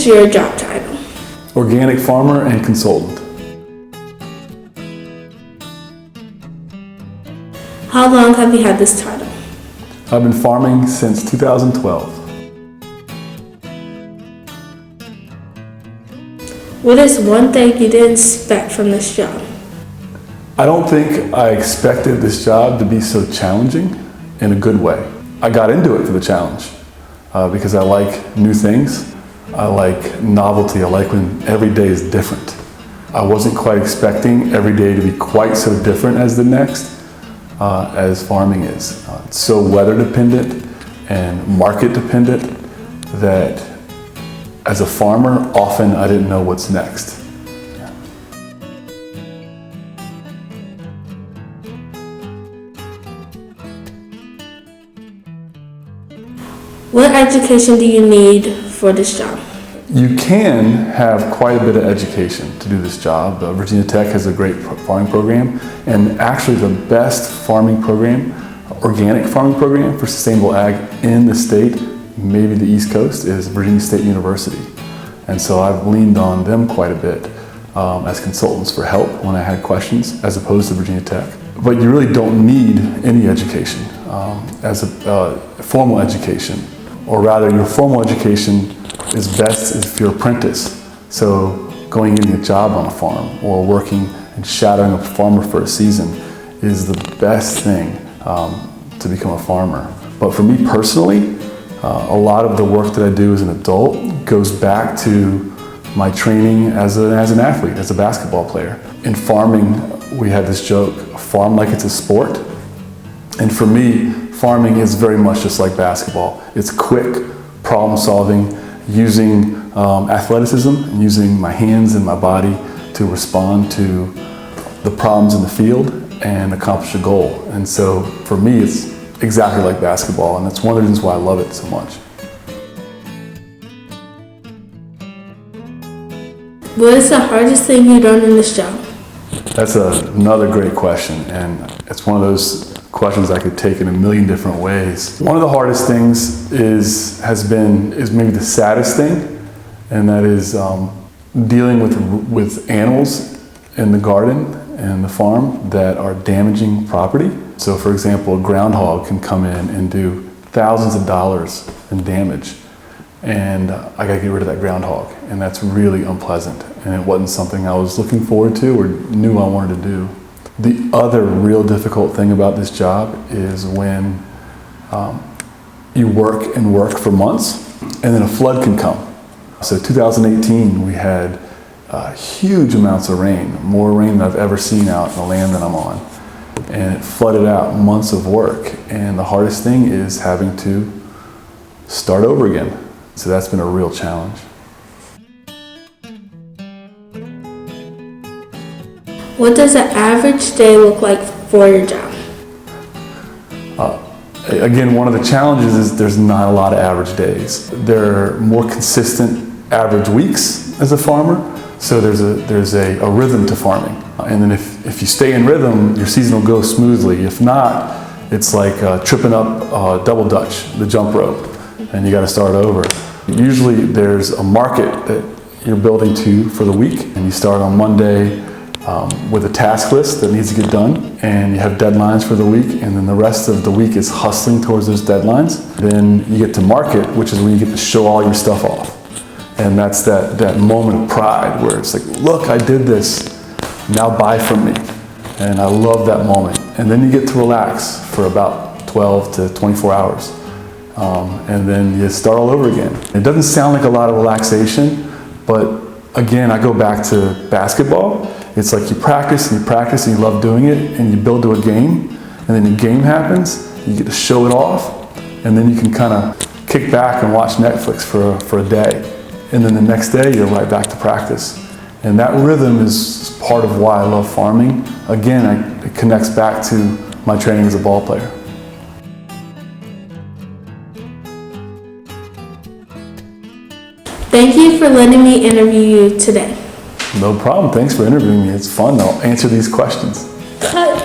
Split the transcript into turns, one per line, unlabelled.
is your job title?
Organic farmer and consultant.
How long have you had this title?
I've been farming since 2012.
What is one thing you didn't expect from this job?
I don't think I expected this job to be so challenging in a good way. I got into it for the challenge because I like new things. I like novelty. I like when every day is different. I wasn't quite expecting every day to be quite so different as the next as farming is. It's so weather dependent and market dependent that as a farmer, often I didn't know what's next.
What education do you need for this job?
You can have quite a bit of education to do this job. Virginia Tech has a great farming program, and actually the best farming program, organic farming program for sustainable ag in the state, maybe the East Coast, is Virginia State University. And so I've leaned on them quite a bit as consultants for help when I had questions, as opposed to Virginia Tech. But you really don't need any education as a formal education, or rather your formal education is best if you're an apprentice. So going and getting a job on a farm or working and shadowing a farmer for a season is the best thing to become a farmer. But for me personally, a lot of the work that I do as an adult goes back to my training as an athlete, as a basketball player. In farming, we had this joke, farm like it's a sport. And for me, farming is very much just like basketball. It's quick problem solving, using athleticism and using my hands and my body to respond to the problems in the field and accomplish a goal. And so for me, it's exactly like basketball, and that's one of the reasons why I love it so much.
What is the hardest thing you learned in this job?
That's another great question, and it's one of those questions I could take in a million different ways. One of the hardest things is maybe the saddest thing, and that is dealing with animals in the garden and the farm that are damaging property. So for example, a groundhog can come in and do thousands of dollars in damage, and I gotta get rid of that groundhog, and that's really unpleasant, and it wasn't something I was looking forward to or knew I wanted to do. The other real difficult thing about this job is when you work and work for months and then a flood can come. So 2018 we had huge amounts of rain, more rain than I've ever seen out in the land that I'm on. And it flooded out months of work, and the hardest thing is having to start over again. So that's been a real challenge.
What does an average day look like for your job?
Again, one of the challenges is there's not a lot of average days. There are more consistent average weeks as a farmer, so there's a rhythm to farming. And then if you stay in rhythm, your season will go smoothly. If not, it's like tripping up double dutch, the jump rope, and you got to start over. Usually there's a market that you're building to for the week, and you start on Monday with a task list that needs to get done, and you have deadlines for the week, and then the rest of the week is hustling towards those deadlines. Then you get to market, which is when you get to show all your stuff off. And that's that moment of pride where it's like, look, I did this, now buy from me. And I love that moment. And then you get to relax for about 12 to 24 hours. And then you start all over again. It doesn't sound like a lot of relaxation, but again, I go back to basketball. It's like you practice and you love doing it, and you build to a game, and then the game happens, you get to show it off, and then you can kind of kick back and watch Netflix for a day. And then the next day, you're right back to practice. And that rhythm is part of why I love farming. Again, it connects back to my training as a ball player.
Thank you for letting me interview you today.
No problem. Thanks for interviewing me. It's fun. I'll answer these questions.
Cut.